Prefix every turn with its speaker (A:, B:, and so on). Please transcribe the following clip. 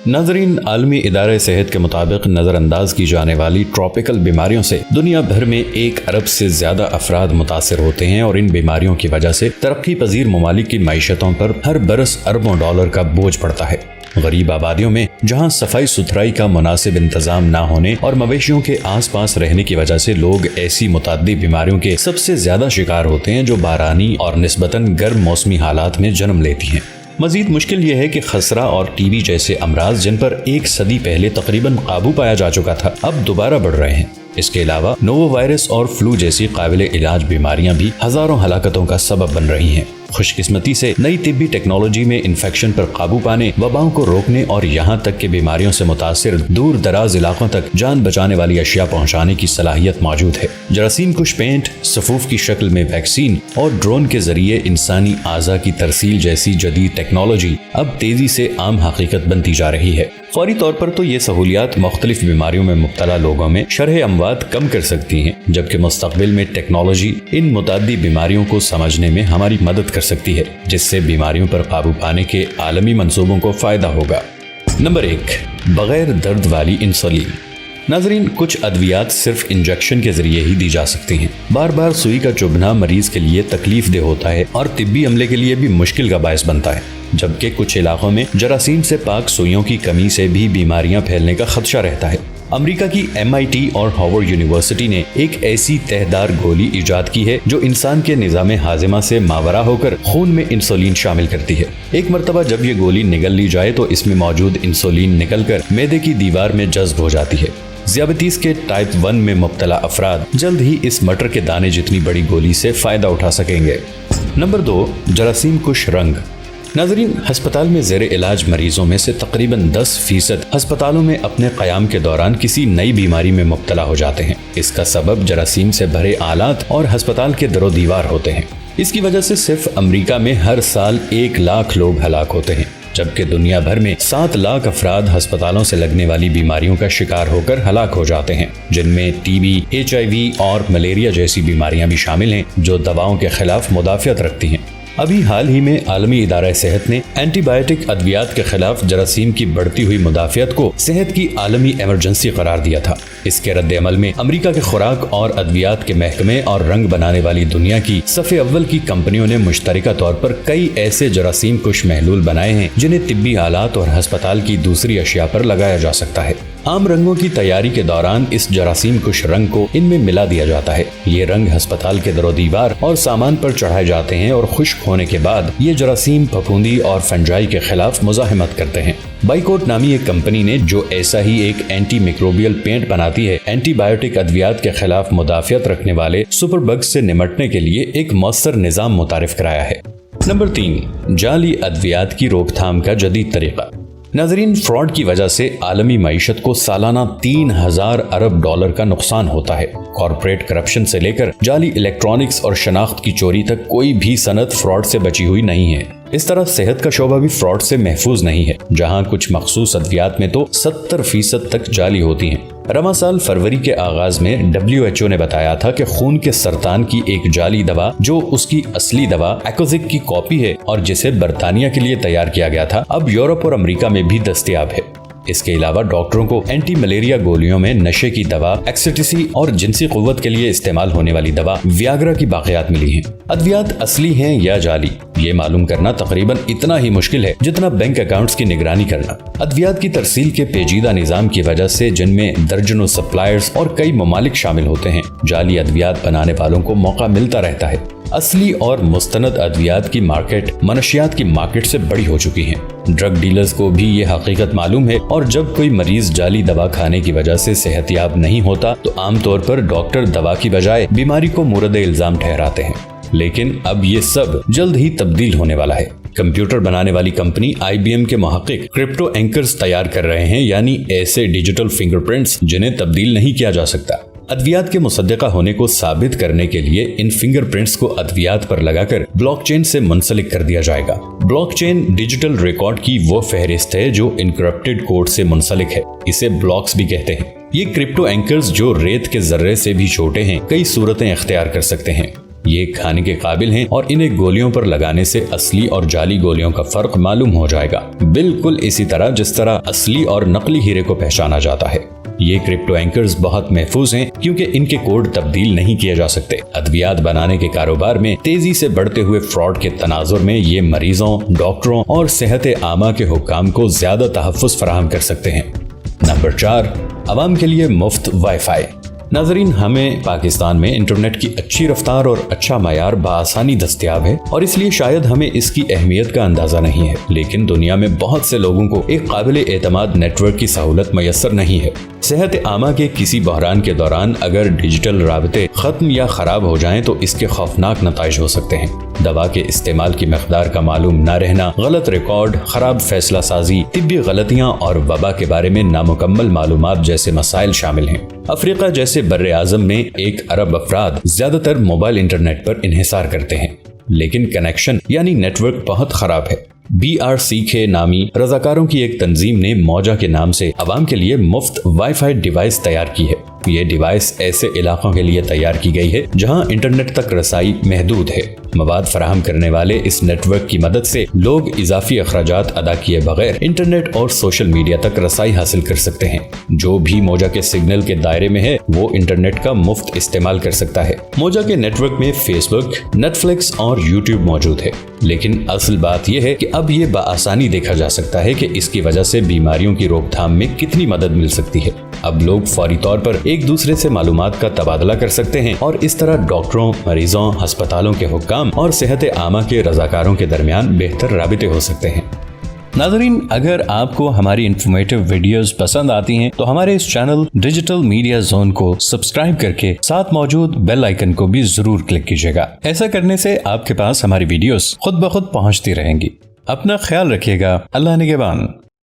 A: ناظرین، عالمی ادارہ صحت کے مطابق نظر انداز کی جانے والی ٹراپیکل بیماریوں سے دنیا بھر میں 1 ارب سے زیادہ افراد متاثر ہوتے ہیں اور ان بیماریوں کی وجہ سے ترقی پذیر ممالک کی معیشتوں پر ہر برس اربوں ڈالر کا بوجھ پڑتا ہے۔ غریب آبادیوں میں جہاں صفائی ستھرائی کا مناسب انتظام نہ ہونے اور مویشیوں کے آس پاس رہنے کی وجہ سے لوگ ایسی متعدی بیماریوں کے سب سے زیادہ شکار ہوتے ہیں جو بارانی اور نسبتاً گرم موسمی حالات میں جنم لیتی ہیں۔ مزید مشکل یہ ہے کہ خسرہ اور ٹی بی جیسے امراض جن پر 1 صدی پہلے تقریباً قابو پایا جا چکا تھا اب دوبارہ بڑھ رہے ہیں۔ اس کے علاوہ نوو وائرس اور فلو جیسی قابل علاج بیماریاں بھی ہزاروں ہلاکتوں کا سبب بن رہی ہیں۔ خوش قسمتی سے نئی طبی ٹیکنالوجی میں انفیکشن پر قابو پانے، وباؤں کو روکنے اور یہاں تک کہ بیماریوں سے متاثر دور دراز علاقوں تک جان بچانے والی اشیاء پہنچانے کی صلاحیت موجود ہے۔ جراثیم کش پینٹ، صفوف کی شکل میں ویکسین اور ڈرون کے ذریعے انسانی اعضاء کی ترسیل جیسی جدید ٹیکنالوجی اب تیزی سے عام حقیقت بنتی جا رہی ہے۔ فوری طور پر تو یہ سہولیات مختلف بیماریوں میں مبتلا لوگوں میں شرح اموات کم کر سکتی ہیں، جبکہ مستقبل میں ٹیکنالوجی ان متعدی بیماریوں کو سمجھنے میں ہماری مدد کر سکتی ہے، جس سے بیماریوں پر قابو پانے کے عالمی منصوبوں کو فائدہ ہوگا۔ نمبر 1، بغیر درد والی انسولین۔ ناظرین، کچھ ادویات صرف انجیکشن کے ذریعے ہی دی جا سکتی ہیں۔ بار بار سوئی کا چبھنا مریض کے لیے تکلیف دہ ہوتا ہے اور طبی عملے کے لیے بھی مشکل کا باعث بنتا ہے، جبکہ کچھ علاقوں میں جراثیم سے پاک سوئیوں کی کمی سے بھی بیماریاں پھیلنے کا خدشہ رہتا ہے۔ امریکہ کی MIT اور ہارورڈ یونیورسٹی نے ایک ایسی تہدار گولی ایجاد کی ہے جو انسان کے نظام ہاضمہ سے ماورا ہو کر خون میں انسولین شامل کرتی ہے۔ ایک مرتبہ جب یہ گولی نگل لی جائے تو اس میں موجود انسولین نکل کر معدے کی دیوار میں جذب ہو جاتی ہے۔ ذیابیطس کے ٹائپ 1 میں مبتلا افراد جلد ہی اس مٹر کے دانے جتنی بڑی گولی سے فائدہ اٹھا سکیں گے۔ نمبر 2، جراثیم کش رنگ۔ ناظرین، ہسپتال میں زیر علاج مریضوں میں سے تقریباً 10% ہسپتالوں میں اپنے قیام کے دوران کسی نئی بیماری میں مبتلا ہو جاتے ہیں۔ اس کا سبب جراثیم سے بھرے آلات اور ہسپتال کے در و دیوار ہوتے ہیں۔ اس کی وجہ سے صرف امریکہ میں ہر سال 1 لاکھ لوگ ہلاک ہوتے ہیں، جبکہ دنیا بھر میں 7 لاکھ افراد ہسپتالوں سے لگنے والی بیماریوں کا شکار ہو کر ہلاک ہو جاتے ہیں، جن میں ٹی بی، HIV اور ملیریا جیسی بیماریاں بھی شامل ہیں جو دواؤں کے خلاف مدافعت رکھتی ہیں۔ ابھی حال ہی میں عالمی ادارہ صحت نے اینٹی بائیوٹک ادویات کے خلاف جراثیم کی بڑھتی ہوئی مدافعت کو صحت کی عالمی ایمرجنسی قرار دیا تھا۔ اس کے رد عمل میں امریکہ کے خوراک اور ادویات کے محکمے اور رنگ بنانے والی دنیا کی صف اول کی کمپنیوں نے مشترکہ طور پر کئی ایسے جراثیم کش محلول بنائے ہیں جنہیں طبی آلات اور ہسپتال کی دوسری اشیاء پر لگایا جا سکتا ہے۔ عام رنگوں کی تیاری کے دوران اس جراثیم کش رنگ کو ان میں ملا دیا جاتا ہے۔ یہ رنگ ہسپتال کے در و دیوار اور سامان پر چڑھائے جاتے ہیں اور خشک ہونے کے بعد یہ جراثیم، پھپھوندی اور فنجائی کے خلاف مزاحمت کرتے ہیں۔ بائیکوٹ نامی ایک کمپنی نے جو ایسا ہی ایک اینٹی میکروبیل پینٹ بناتی ہے، اینٹی بائیوٹک ادویات کے خلاف مدافعت رکھنے والے سپر بگز سے نمٹنے کے لیے ایک مؤثر نظام متعارف کرایا ہے۔ نمبر 3، جعلی ادویات کی روک تھام کا جدید طریقہ۔ ناظرین، فراڈ کی وجہ سے عالمی معیشت کو سالانہ 3000 ارب ڈالر کا نقصان ہوتا ہے۔ کارپوریٹ کرپشن سے لے کر جعلی الیکٹرانکس اور شناخت کی چوری تک کوئی بھی صنعت فراڈ سے بچی ہوئی نہیں ہے۔ اس طرح صحت کا شعبہ بھی فراڈ سے محفوظ نہیں ہے، جہاں کچھ مخصوص ادویات میں تو 70% تک جعلی ہوتی ہیں۔ رواں سال فروری کے آغاز میں WHO نے بتایا تھا کہ خون کے سرطان کی ایک جعلی دوا جو اس کی اصلی دوا ایکوزک کی کاپی ہے اور جسے برطانیہ کے لیے تیار کیا گیا تھا، اب یورپ اور امریکہ میں بھی دستیاب ہے۔ اس کے علاوہ ڈاکٹروں کو اینٹی ملیریا گولیوں میں نشے کی دوا ایکسٹیسی اور جنسی قوت کے لیے استعمال ہونے والی دوا ویاگرا کی باقیات ملی ہیں۔ ادویات اصلی ہیں یا جعلی، یہ معلوم کرنا تقریباً اتنا ہی مشکل ہے جتنا بینک اکاؤنٹس کی نگرانی کرنا۔ ادویات کی ترسیل کے پیچیدہ نظام کی وجہ سے، جن میں درجنوں سپلائرز اور کئی ممالک شامل ہوتے ہیں، جعلی ادویات بنانے والوں کو موقع ملتا رہتا ہے۔ اصلی اور مستند ادویات کی مارکیٹ منشیات کی مارکیٹ سے بڑی ہو چکی ہیں۔ ڈرگ ڈیلرز کو بھی یہ حقیقت معلوم ہے، اور جب کوئی مریض جعلی دوا کھانے کی وجہ سے صحت یاب نہیں ہوتا تو عام طور پر ڈاکٹر دوا کی بجائے بیماری کو مورد الزام ٹھہراتے ہیں۔ لیکن اب یہ سب جلد ہی تبدیل ہونے والا ہے۔ کمپیوٹر بنانے والی کمپنی IBM کے محقق کرپٹو اینکرز تیار کر رہے ہیں، یعنی ایسے ڈیجیٹل فنگر پرنٹس جنہیں تبدیل نہیں کیا جا سکتا۔ ادویات کے مصدقہ ہونے کو ثابت کرنے کے لیے ان فنگر پرنٹس کو ادویات پر لگا کر بلاک چین سے منسلک کر دیا جائے گا۔ بلاک چین ڈیجیٹل ریکارڈ کی وہ فہرست ہے جو انکرپٹڈ کوڈ سے منسلک ہے، اسے بلاکس بھی کہتے ہیں۔ یہ کرپٹو اینکرز جو ریت کے ذرے سے بھی چھوٹے ہیں، کئی صورتیں اختیار کر سکتے ہیں۔ یہ کھانے کے قابل ہیں اور انہیں گولیوں پر لگانے سے اصلی اور جعلی گولیوں کا فرق معلوم ہو جائے گا، بالکل اسی طرح جس طرح اصلی اور نقلی ہیرے کو پہچانا جاتا ہے۔ یہ کرپٹو اینکرز بہت محفوظ ہیں کیونکہ ان کے کوڈ تبدیل نہیں کیے جا سکتے۔ ادویات بنانے کے کاروبار میں تیزی سے بڑھتے ہوئے فراڈ کے تناظر میں یہ مریضوں، ڈاکٹروں اور صحت عامہ کے حکام کو زیادہ تحفظ فراہم کر سکتے ہیں۔ نمبر 4، عوام کے لیے مفت وائی فائی۔ ناظرین، ہمیں پاکستان میں انٹرنیٹ کی اچھی رفتار اور اچھا معیار بآسانی دستیاب ہے اور اس لیے شاید ہمیں اس کی اہمیت کا اندازہ نہیں ہے، لیکن دنیا میں بہت سے لوگوں کو ایک قابل اعتماد نیٹ ورک کی سہولت میسر نہیں ہے۔ صحت عامہ کے کسی بحران کے دوران اگر ڈیجیٹل رابطے ختم یا خراب ہو جائیں تو اس کے خوفناک نتائج ہو سکتے ہیں۔ دوا کے استعمال کی مقدار کا معلوم نہ رہنا، غلط ریکارڈ، خراب فیصلہ سازی، طبی غلطیاں اور وبا کے بارے میں نامکمل معلومات جیسے مسائل شامل ہیں۔ افریقہ جیسے بر اعظم میں 1 ارب افراد زیادہ تر موبائل انٹرنیٹ پر انحصار کرتے ہیں، لیکن کنیکشن یعنی نیٹ ورک بہت خراب ہے۔ BRCK نامی رضاکاروں کی ایک تنظیم نے موجہ کے نام سے عوام کے لیے مفت وائی فائی ڈیوائس تیار کی ہے۔ یہ ڈیوائس ایسے علاقوں کے لیے تیار کی گئی ہے جہاں انٹرنیٹ تک رسائی محدود ہے۔ مواد فراہم کرنے والے اس نیٹ ورک کی مدد سے لوگ اضافی اخراجات ادا کیے بغیر انٹرنیٹ اور سوشل میڈیا تک رسائی حاصل کر سکتے ہیں۔ جو بھی موجہ کے سگنل کے دائرے میں ہے وہ انٹرنیٹ کا مفت استعمال کر سکتا ہے۔ موجہ کے نیٹ ورک میں فیس بک، نیٹ فلکس اور یوٹیوب موجود ہے، لیکن اصل بات یہ ہے کہ اب یہ بآسانی دیکھا جا سکتا ہے کہ اس کی وجہ سے بیماریوں کی روک تھام میں کتنی مدد مل سکتی ہے۔ اب لوگ فوری طور پر ایک دوسرے سے معلومات کا تبادلہ کر سکتے ہیں اور اس طرح ڈاکٹروں، مریضوں، ہسپتالوں کے حکام اور صحت عامہ کے رضاکاروں کے درمیان بہتر رابطے ہو سکتے ہیں۔ ناظرین، اگر آپ کو ہماری انفارمیٹیو ویڈیوز پسند آتی ہیں تو ہمارے اس چینل ڈیجیٹل میڈیا زون کو سبسکرائب کر کے ساتھ موجود بیل آئیکن کو بھی ضرور کلک کیجیے گا۔ ایسا کرنے سے آپ کے پاس ہماری ویڈیوز خود بخود پہنچتی رہیں گی۔ اپنا خیال رکھیے گا۔ اللہ نگہبان۔